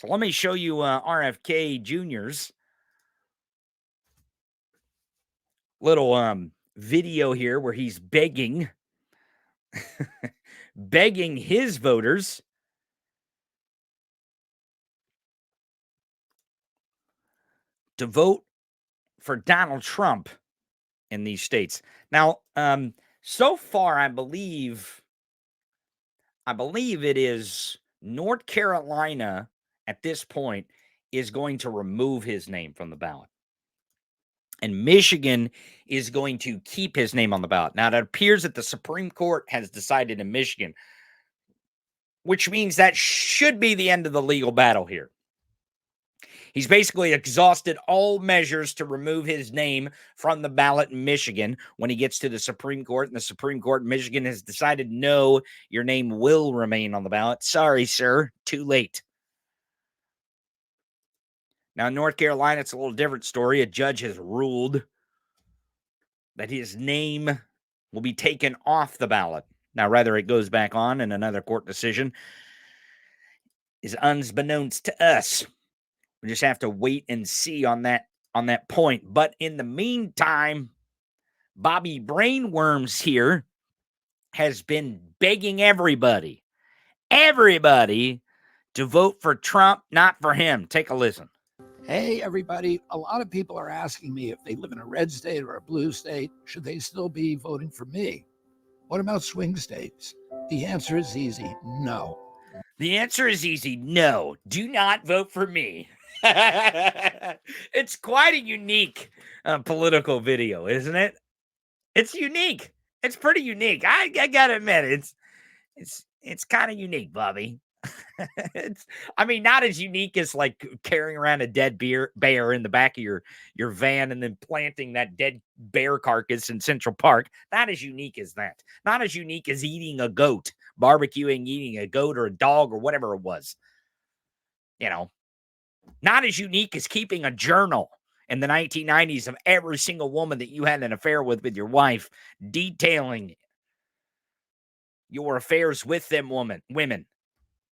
So let me show you RFK Jr.'s little video here where he's begging begging his voters to vote for Donald Trump in these states. Now, so far, I believe it is North Carolina at this point is going to remove his name from the ballot. And Michigan is going to keep his name on the ballot. Now, it appears that the Supreme Court has decided in Michigan, which means that should be the end of the legal battle here. He's basically exhausted all measures to remove his name from the ballot in Michigan when he gets to the Supreme Court. And the Supreme Court in Michigan has decided, no, your name will remain on the ballot. Sorry, sir. Too late. Now, in North Carolina, it's a little different story. A judge has ruled that his name will be taken off the ballot. Now, whether it goes back on in another court decision is unbeknownst to us. We just have to wait and see on that point. But in the meantime, Bobby Brainworms here has been begging everybody to vote for Trump, not for him. Take a listen. Hey, everybody. A lot of people are asking me if they live in a red state or a blue state, should they still be voting for me? What about swing states? The answer is easy. No. The answer is easy. No. Do not vote for me. It's quite a unique political video, isn't it? It's unique. It's pretty unique. I gotta admit, it's kind of unique, Bobby. I mean, not as unique as like carrying around a dead bear in the back of your van and then planting that dead bear carcass in Central Park. Not as unique as that. Not as unique as eating a goat, eating a goat or a dog or whatever it was. You know, not as unique as keeping a journal in the 1990s of every single woman that you had an affair with your wife, detailing your affairs with them women.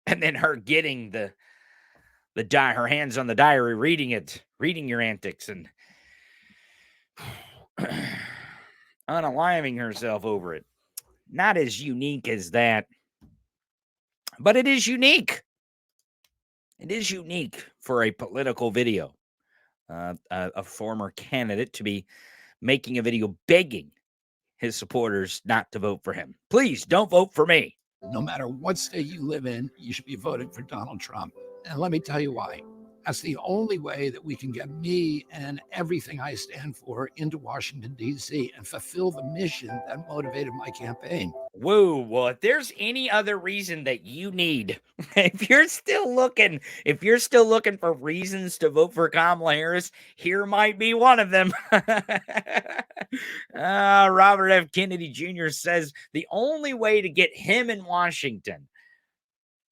And then her getting her hands on the diary, reading your antics and unaliving herself over it. Not as unique as that, but it is unique. It is unique for a political video. A former candidate to be making a video begging his supporters not to vote for him. Please don't vote for me. No matter what state you live in, you should be voting for Donald Trump. And let me tell you why. That's the only way that we can get me and everything I stand for into Washington, D.C. and fulfill the mission that motivated my campaign. Whoa, well, if there's any other reason that you need, if you're still looking for reasons to vote for Kamala Harris, here might be one of them. Robert F. Kennedy Jr. says the only way to get him in Washington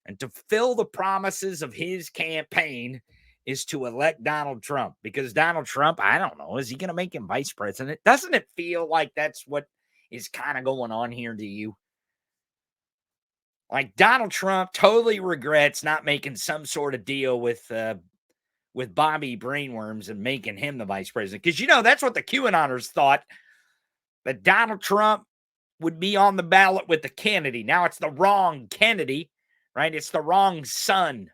and to fill the promises of his campaign is to elect Donald Trump, because Donald Trump, I don't know, is he going to make him vice president? Doesn't it feel like that's what is kind of going on here to you? Like Donald Trump totally regrets not making some sort of deal with Bobby Brainworms and making him the vice president. Because, that's what the QAnoners thought, that Donald Trump would be on the ballot with the Kennedy. Now it's the wrong Kennedy, right? It's the wrong son.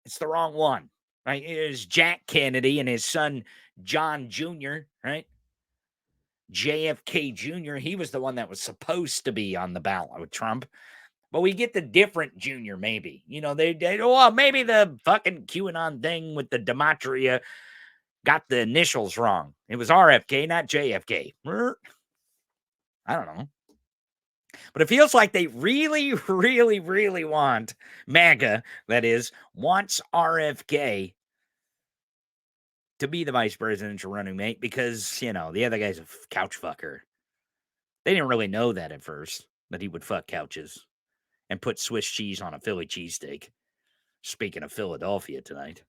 It's the wrong one, right? It is Jack Kennedy and his son, John Jr., right? JFK Jr., he was the one that was supposed to be on the ballot with Trump. But we get the different Jr., maybe. Maybe the fucking QAnon thing with the Dematria got the initials wrong. It was RFK, not JFK. I don't know. But it feels like they really, really, really want MAGA, that is, wants RFK to be the vice presidential running mate because, the other guy's a couch fucker. They didn't really know that at first, that he would fuck couches and put Swiss cheese on a Philly cheesesteak. Speaking of Philadelphia tonight.